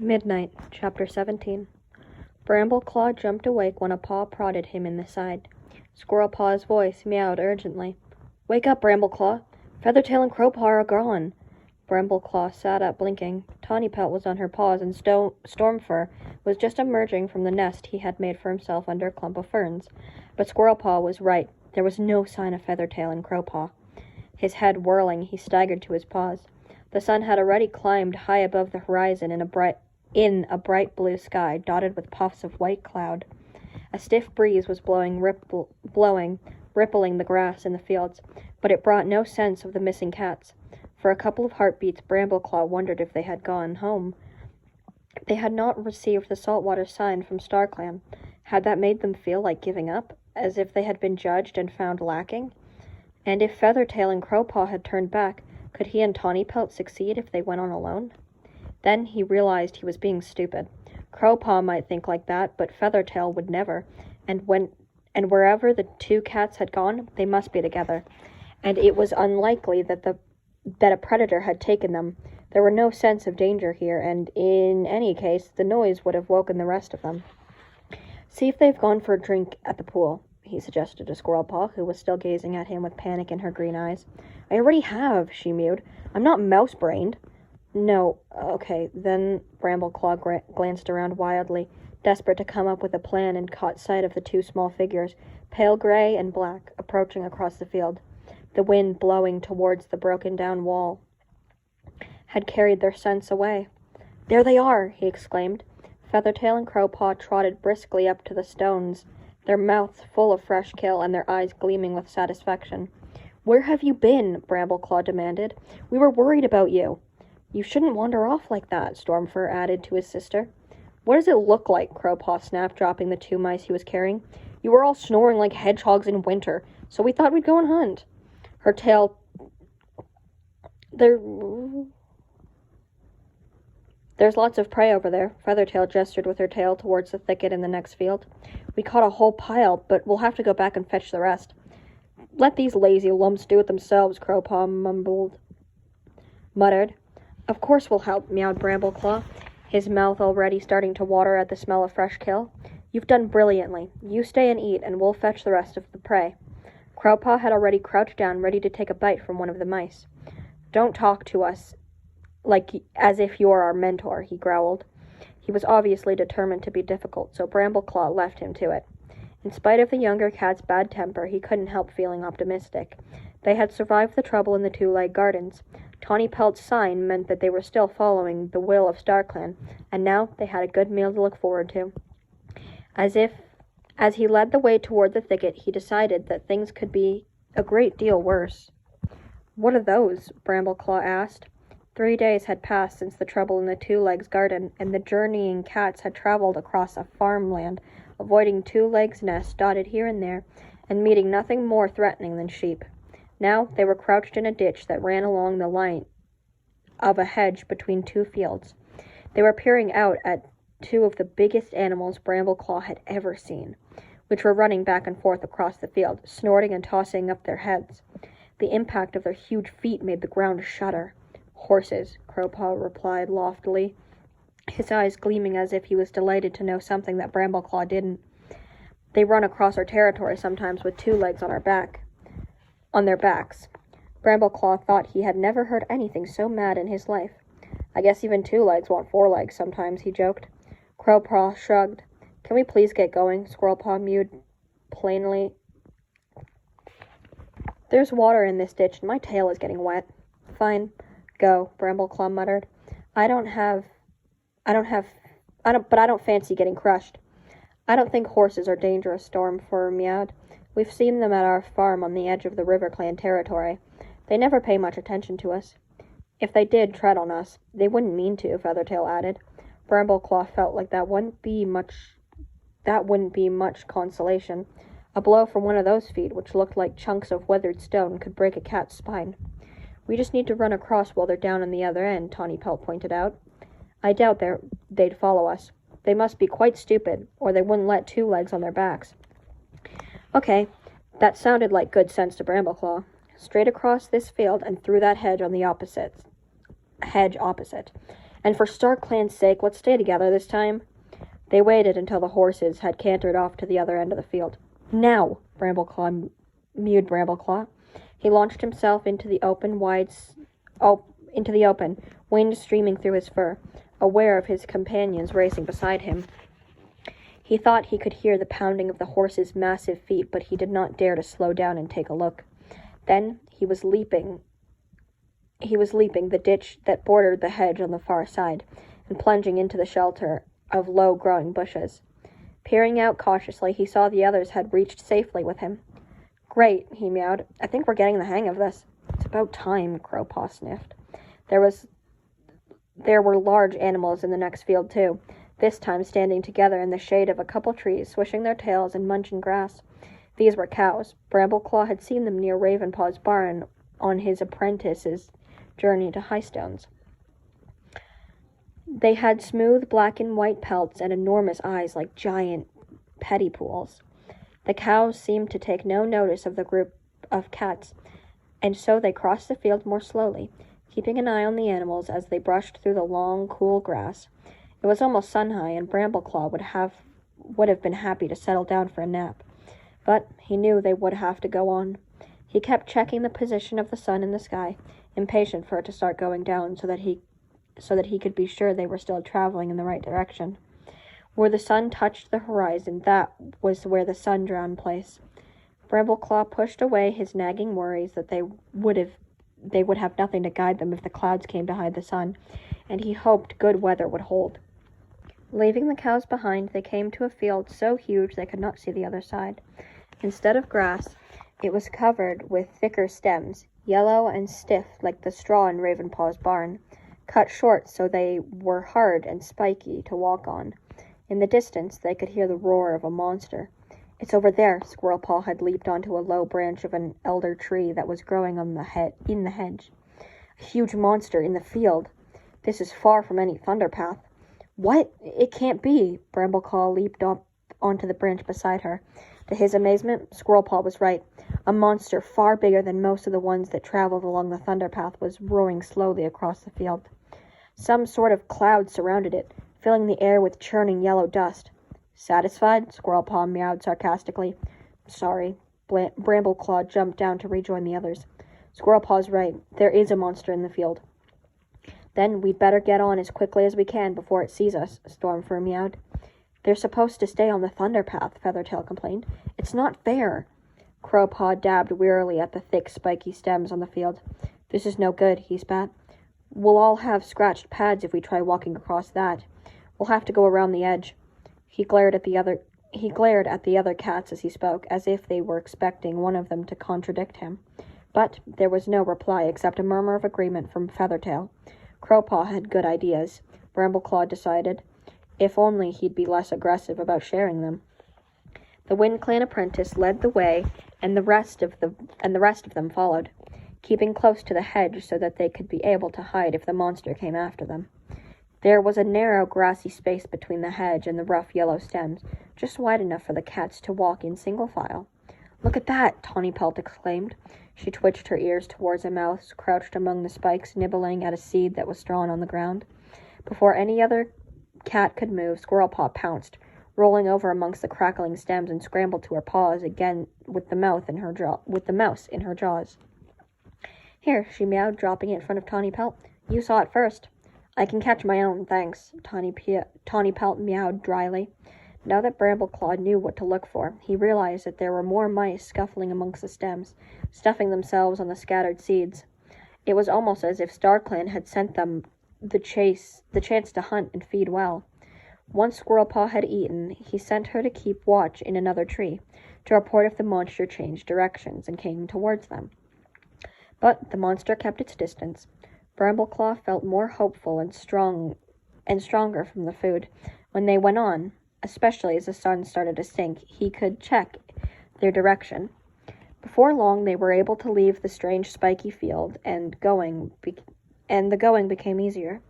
Midnight, Chapter 17. Bramble-Claw jumped awake when a paw prodded him in the side. Squirrelpaw's voice meowed urgently. "Wake up, Bramble-Claw! Feathertail and Crowpaw are gone!" Bramble-Claw sat up, blinking. Tawnypelt was on her paws, and Stormfur was just emerging from the nest he had made for himself under a clump of ferns. But Squirrelpaw was right. There was no sign of Feathertail and Crowpaw. His head whirling, he staggered to his paws. The sun had already climbed high above the horizon in a bright blue sky, dotted with puffs of white cloud. A stiff breeze was blowing, rippling the grass in the fields, but it brought no sense of the missing cats. For a couple of heartbeats, Bramble-Claw wondered if they had gone home. They had not received the saltwater sign from StarClan. Had that made them feel like giving up, as if they had been judged and found lacking? And if Feathertail and Crowpaw had turned back, could he and Tawnypelt succeed if they went on alone? Then he realized he was being stupid. Crowpaw might think like that, but Feathertail would never, and wherever the two cats had gone, they must be together. And it was unlikely that a predator had taken them. There were no sense of danger here, and in any case, the noise would have woken the rest of them. "See if they've gone for a drink at the pool," he suggested to Squirrelpaw, who was still gazing at him with panic in her green eyes. "I already have," she mewed. "I'm not mouse-brained." "No, okay, then." Bramble-Claw glanced around wildly, desperate to come up with a plan, and caught sight of the two small figures, pale gray and black, approaching across the field. The wind blowing towards the broken-down wall had carried their scents away. "There they are!" he exclaimed. Feathertail and Crowpaw trotted briskly up to the stones, their mouths full of fresh kill and their eyes gleaming with satisfaction. "Where have you been?" Bramble-Claw demanded. "We were worried about you." "You shouldn't wander off like that," Stormfur added to his sister. "What does it look like?" Crowpaw snapped, dropping the two mice he was carrying. "You were all snoring like hedgehogs in winter, so we thought we'd go and hunt." Her tail... There's lots of prey over there." Feathertail gestured with her tail towards the thicket in the next field. "We caught a whole pile, but we'll have to go back and fetch the rest." "Let these lazy lumps do it themselves," Crowpaw muttered. "Of course we'll help," meowed Bramble-Claw, his mouth already starting to water at the smell of fresh kill. "You've done brilliantly. You stay and eat, and we'll fetch the rest of the prey." Crowpaw had already crouched down, ready to take a bite from one of the mice. "Don't talk to us as if you're our mentor," he growled. He was obviously determined to be difficult, so Bramble-Claw left him to it. In spite of the younger cat's bad temper, he couldn't help feeling optimistic. They had survived the trouble in the two-leg gardens. Tawnypelt's sign meant that they were still following the will of StarClan, and now they had a good meal to look forward to. As he led the way toward the thicket, he decided that things could be a great deal worse. "What are those?" Bramble-Claw asked. 3 days had passed since the trouble in the two-legs garden, and the journeying cats had traveled across a farmland, avoiding two-legs' nests dotted here and there, and meeting nothing more threatening than sheep. Now they were crouched in a ditch that ran along the line of a hedge between two fields. They were peering out at two of the biggest animals Bramble-Claw had ever seen, which were running back and forth across the field, snorting and tossing up their heads. The impact of their huge feet made the ground shudder. "Horses," Crowpaw replied loftily, his eyes gleaming as if he was delighted to know something that Bramble-Claw didn't. "They run across our territory sometimes with two legs on their backs." Bramble-Claw thought he had never heard anything so mad in his life. "I guess even two legs want four legs sometimes," he joked. Crowpaw shrugged. "Can we please get going?" Squirrelpaw mewed plainly. "There's water in this ditch, and my tail is getting wet." "Fine, go," Bramble-Claw muttered. I don't fancy getting crushed." "I don't think horses are dangerous," Stormfur meowed. "We've seen them at our farm on the edge of the RiverClan territory. They never pay much attention to us." "If they did tread on us, they wouldn't mean to," Feathertail added. Bramble-Claw felt like that wouldn't be much consolation. A blow from one of those feet, which looked like chunks of weathered stone, could break a cat's spine. "We just need to run across while they're down on the other end," Tawnypelt pointed out. "I doubt they'd follow us. They must be quite stupid, or they wouldn't let two legs on their backs." "Okay, that sounded like good sense to Bramble-Claw. Straight across this field and through that hedge opposite. And for StarClan's sake, let's stay together this time. They waited until the horses had cantered off to the other end of the field. Now, mewed Brambleclaw. He launched himself into the open, wind streaming through his fur, aware of his companions racing beside him. He thought he could hear the pounding of the horses' massive feet, but he did not dare to slow down and take a look. Then he was leaping the ditch that bordered the hedge on the far side, and plunging into the shelter of low-growing bushes. Peering out cautiously, he saw the others had reached safely with him. "Great," he meowed. "I think we're getting the hang of this." "It's about time," Crowpaw sniffed. There were large animals in the next field, too, this time standing together in the shade of a couple trees, swishing their tails and munching grass. These were cows. Brambleclaw had seen them near Ravenpaw's barn on his apprentice's journey to Highstones. They had smooth black and white pelts and enormous eyes like giant pedipools. The cows seemed to take no notice of the group of cats, and so they crossed the field more slowly, keeping an eye on the animals as they brushed through the long, cool grass. It was almost sun-high, and Brambleclaw would have been happy to settle down for a nap. But he knew they would have to go on. He kept checking the position of the sun in the sky, impatient for it to start going down so that he could be sure they were still traveling in the right direction. Where the sun touched the horizon, that was where the sun-drowned place. Brambleclaw pushed away his nagging worries that they would have nothing to guide them if the clouds came to hide the sun, and he hoped good weather would hold. Leaving the cows behind, they came to a field so huge they could not see the other side. Instead of grass, it was covered with thicker stems, yellow and stiff like the straw in Ravenpaw's barn, cut short so they were hard and spiky to walk on. In the distance, they could hear the roar of a monster. "It's over there." Squirrelpaw had leaped onto a low branch of an elder tree that was growing in the hedge. "A huge monster in the field. This is far from any thunderpath." "What? It can't be!" Brambleclaw leaped up onto the branch beside her. To his amazement, Squirrelpaw was right. A monster far bigger than most of the ones that traveled along the thunderpath was roaring slowly across the field. Some sort of cloud surrounded it, filling the air with churning yellow dust. "Satisfied?" Squirrelpaw meowed sarcastically. "Sorry." Brambleclaw jumped down to rejoin the others. "Squirrelpaw's right. There is a monster in the field." "Then we'd better get on as quickly as we can before it sees us," Stormfur meowed. "They're supposed to stay on the thunderpath," Feathertail complained. "It's not fair." Crowpaw dabbed wearily at the thick, spiky stems on the field. "This is no good," he spat. "We'll all have scratched pads if we try walking across that. We'll have to go around the edge." He glared at the other cats as he spoke, as if they were expecting one of them to contradict him. But there was no reply except a murmur of agreement from Feathertail. Crowpaw had good ideas, Brambleclaw decided, if only he'd be less aggressive about sharing them. The WindClan apprentice led the way, and the rest of them followed, keeping close to the hedge so that they could be able to hide if the monster came after them. There was a narrow, grassy space between the hedge and the rough yellow stems, just wide enough for the cats to walk in single file. "Look at that!" Tawny Pelt exclaimed. She twitched her ears towards a mouse crouched among the spikes, nibbling at a seed that was strewn on the ground. Before any other cat could move, Squirrelpaw pounced, rolling over amongst the crackling stems, and scrambled to her paws again with the mouse in her jaws. "Here," she meowed, dropping it in front of Tawny Pelt. "You saw it first." "I can catch my own, thanks," Tawny Pelt meowed dryly. Now that Brambleclaw knew what to look for, he realized that there were more mice scuffling amongst the stems, stuffing themselves on the scattered seeds. It was almost as if StarClan had sent them the chance to hunt and feed well. Once Squirrelpaw had eaten, he sent her to keep watch in another tree, to report if the monster changed directions and came towards them. But the monster kept its distance. Brambleclaw felt more hopeful and stronger from the food. When they went on, especially as the sun started to sink, he could check their direction. Before long, they were able to leave the strange spiky field, and the going became easier.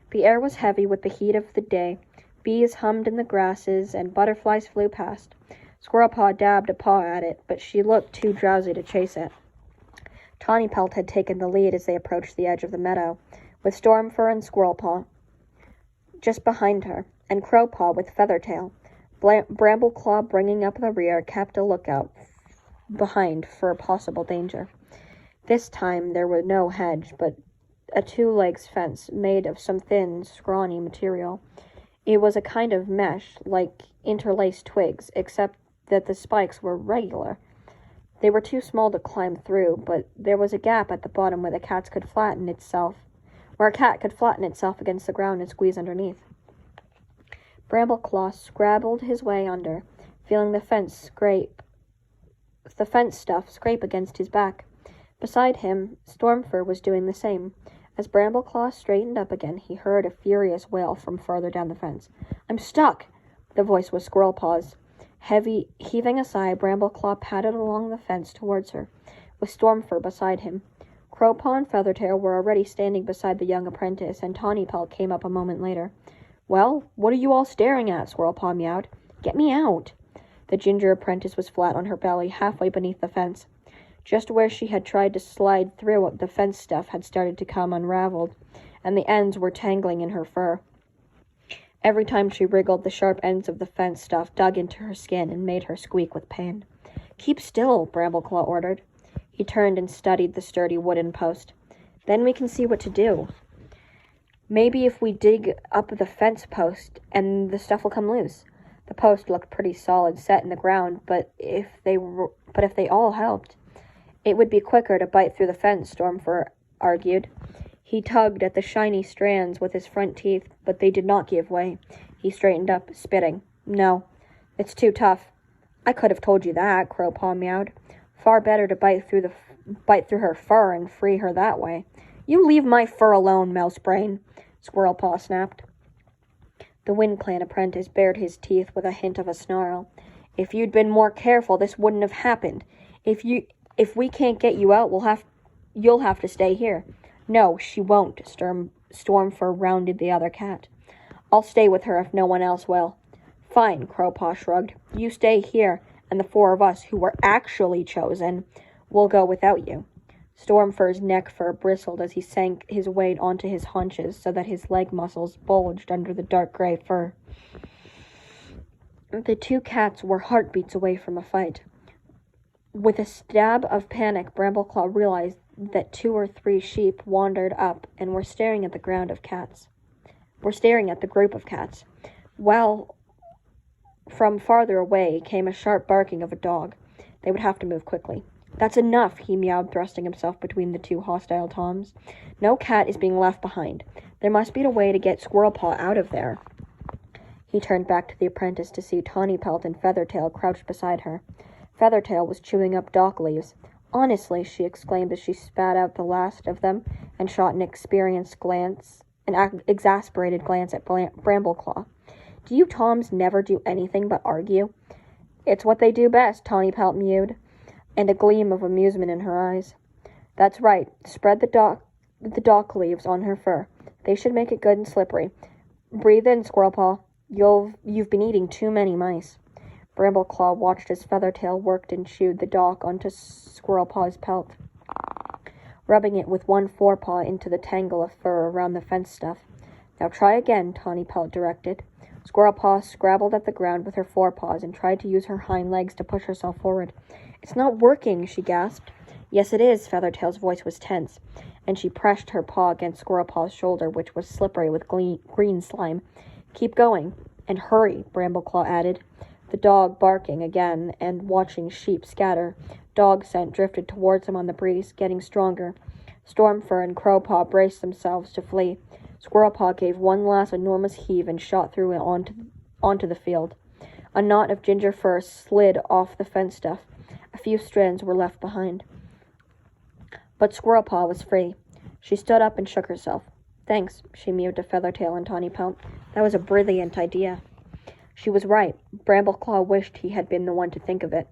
The air was heavy with the heat of the day. Bees hummed in the grasses, and butterflies flew past. Squirrelpaw dabbed a paw at it, but she looked too drowsy to chase it. Tawny Pelt had taken the lead as they approached the edge of the meadow, with Stormfur and Squirrelpaw just behind her, and Crowpaw with Feathertail. Brambleclaw, bringing up the rear, kept a lookout behind for possible danger. This time there was no hedge, but a two-legs fence made of some thin, scrawny material. It was a kind of mesh, like interlaced twigs, except that the spikes were regular. They were too small to climb through, but there was a gap at the bottom where a cat could flatten itself against the ground and squeeze underneath. Brambleclaw scrabbled his way under, feeling the fence stuff scrape against his back. Beside him, Stormfur was doing the same. As Brambleclaw straightened up again, he heard a furious wail from farther down the fence. "I'm stuck!" The voice was Squirrelpaw's. Heaving a sigh, Brambleclaw padded along the fence towards her, with Stormfur beside him. Crowpaw and Feathertail were already standing beside the young apprentice, and Tawnypelt came up a moment later. "Well, what are you all staring at?" Squirrelpaw meowed. "Get me out!" The ginger apprentice was flat on her belly, halfway beneath the fence. Just where she had tried to slide through, the fence stuff had started to come unraveled, and the ends were tangling in her fur. Every time she wriggled, the sharp ends of the fence stuff dug into her skin and made her squeak with pain. "Keep still," Brambleclaw ordered. He turned and studied the sturdy wooden post. "Then we can see what to do. Maybe if we dig up the fence post, and the stuff will come loose." The post looked pretty solid, set in the ground, but if they all helped, it would be quicker to bite through the fence, Stormfur argued. He tugged at the shiny strands with his front teeth, but they did not give way. He straightened up, spitting. "No, it's too tough." "I could have told you that," Crowpaw meowed. "Far better to bite through her fur and free her that way." "You leave my fur alone, Mousebrain," Squirrelpaw snapped. The Wind Clan apprentice bared his teeth with a hint of a snarl. "If you'd been more careful, this wouldn't have happened. If we can't get you out, you'll have to stay here." "No, she won't," Stormfur rounded the other cat. "I'll stay with her if no one else will." "Fine," Crowpaw shrugged. "You stay here, and the four of us who were actually chosen will go without you." Stormfur's neck fur bristled as he sank his weight onto his haunches so that his leg muscles bulged under the dark gray fur. The two cats were heartbeats away from a fight. With a stab of panic, Brambleclaw realized that 2 or 3 sheep wandered up and were staring at the group of cats. While from farther away came a sharp barking of a dog. They would have to move quickly. "That's enough," he meowed, thrusting himself between the two hostile toms. "No cat is being left behind. There must be a way to get Squirrelpaw out of there." He turned back to the apprentice to see Tawnypelt and Feathertail crouched beside her. Feathertail was chewing up dock leaves. "Honestly," she exclaimed as she spat out the last of them and shot an exasperated glance at Brambleclaw. "Do you Toms never do anything but argue?" "It's what they do best," Tawnypelt mewed, and a gleam of amusement in her eyes. "That's right. Spread the dock leaves on her fur. They should make it good and slippery. Breathe in, Squirrelpaw. You've been eating too many mice." Brambleclaw watched as Feathertail worked and chewed the dock onto Squirrelpaw's pelt, rubbing it with one forepaw into the tangle of fur around the fence stuff. "Now try again," Tawnypelt directed. Squirrelpaw scrabbled at the ground with her forepaws and tried to use her hind legs to push herself forward. "It's not working," she gasped. "Yes, it is." Feathertail's voice was tense, and she pressed her paw against Squirrelpaw's shoulder, which was slippery with green slime. "Keep going. And hurry," Brambleclaw added. The dog barking again and watching sheep scatter. Dog scent drifted towards him on the breeze, getting stronger. Stormfur and Crowpaw braced themselves to flee. Squirrelpaw gave one last enormous heave and shot through it onto the field. A knot of ginger fur slid off the fence stuff. A few strands were left behind. But Squirrelpaw was free. She stood up and shook herself. "Thanks," she mewed to Feathertail and Tawnypelt. "That was a brilliant idea." She was right. Brambleclaw wished he had been the one to think of it.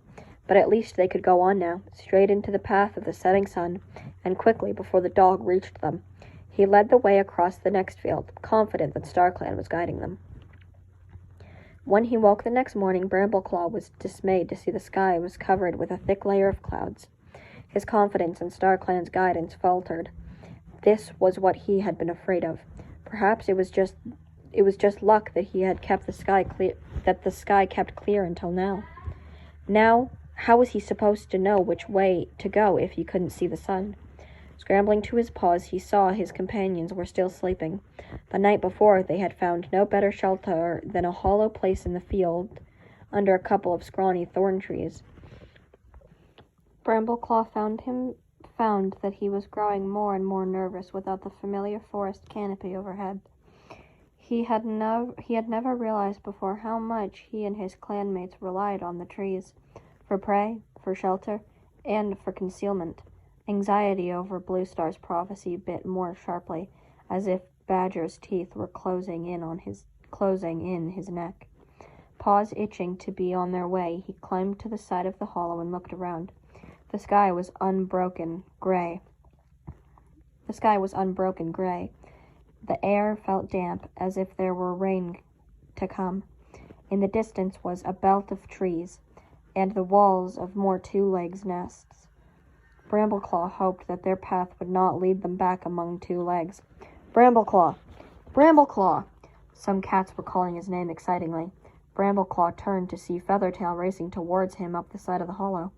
But at least they could go on now, straight into the path of the setting sun, and quickly before the dog reached them. He led the way across the next field, confident that StarClan was guiding them. When he woke the next morning, Brambleclaw was dismayed to see the sky was covered with a thick layer of clouds. His confidence in StarClan's guidance faltered. This was what he had been afraid of. Perhaps it was just It was just luck that he had kept the sky kept clear until now. Now, how was he supposed to know which way to go if he couldn't see the sun? Scrambling to his paws, he saw his companions were still sleeping. The night before, they had found no better shelter than a hollow place in the field under a couple of scrawny thorn trees. Brambleclaw found that he was growing more and more nervous without the familiar forest canopy overhead. He had never realized before how much he and his clanmates relied on the trees for prey, for shelter, and for concealment. Anxiety over Blue Star's prophecy bit more sharply, as if Badger's teeth were closing in his neck. Paws itching to be on their way, he climbed to the side of the hollow and looked around. The sky was unbroken gray. The air felt damp, as if there were rain to come. In the distance was a belt of trees, and the walls of more two-legs nests. Brambleclaw hoped that their path would not lead them back among two legs. Brambleclaw! Brambleclaw! Some cats were calling his name excitingly. Brambleclaw turned to see Feathertail racing towards him up the side of the hollow.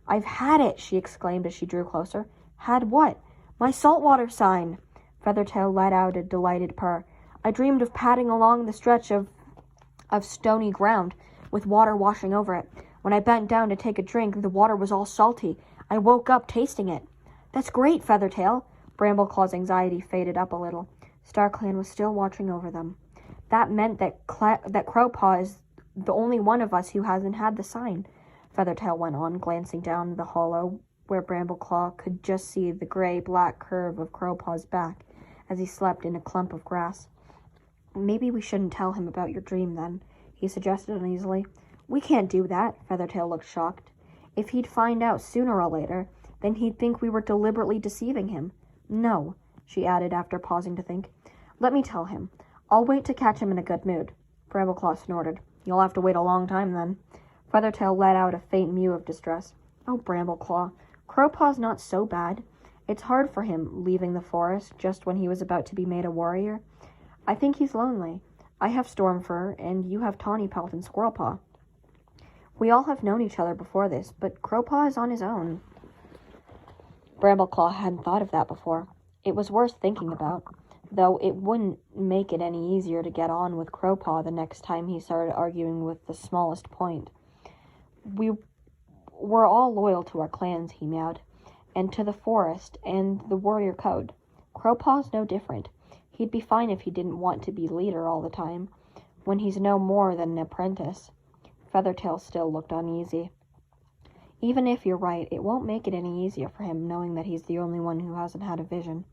"I've had it!" she exclaimed as she drew closer. "Had what?" "My saltwater sign!" Feathertail let out a delighted purr. "I dreamed of padding along the stretch of stony ground, with water washing over it. When I bent down to take a drink, the water was all salty. I woke up tasting it." "That's great, Feathertail." Brambleclaw's anxiety faded up a little. StarClan was still watching over them. "That meant that Crowpaw is the only one of us who hasn't had the sign," Feathertail went on, glancing down the hollow where Brambleclaw could just see the gray-black curve of Crowpaw's back as he slept in a clump of grass. "Maybe we shouldn't tell him about your dream, then," he suggested uneasily. "We can't do that." Feathertail looked shocked. "If he'd find out sooner or later, then he'd think we were deliberately deceiving him." "No," she added after pausing to think. "Let me tell him. I'll wait to catch him in a good mood." Brambleclaw snorted. "You'll have to wait a long time, then." Feathertail let out a faint mew of distress. "Oh, Brambleclaw, Crowpaw's not so bad. It's hard for him, leaving the forest just when he was about to be made a warrior. I think he's lonely. I have Stormfur, and you have Tawnypelt and Squirrelpaw. We all have known each other before this, but Crowpaw is on his own." Brambleclaw hadn't thought of that before. It was worth thinking about, though it wouldn't make it any easier to get on with Crowpaw the next time he started arguing with the smallest point. "We're all loyal to our clans," he meowed, "and to the forest and the warrior code. Crowpaw's no different. He'd be fine if he didn't want to be leader all the time, when he's no more than an apprentice." Feathertail still looked uneasy. "Even if you're right, it won't make it any easier for him, knowing that he's the only one who hasn't had a vision."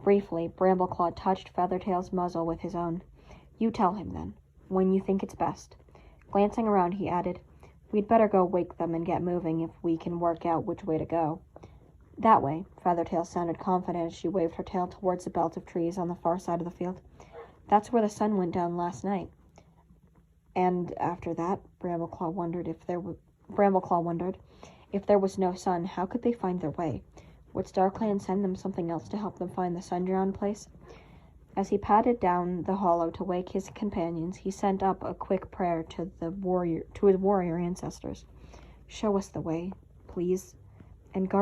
Briefly, Brambleclaw touched Feathertail's muzzle with his own. "You tell him, then, when you think it's best." Glancing around, he added, "We'd better go wake them and get moving if we can work out which way to go." "That way," Feathertail sounded confident as she waved her tail towards the belt of trees on the far side of the field. "That's where the sun went down last night." And after that, Brambleclaw wondered if there was no sun, how could they find their way? Would StarClan send them something else to help them find the sun-drowned place? As he padded down the hollow to wake his companions, he sent up a quick prayer to his warrior ancestors. "Show us the way, please, and guard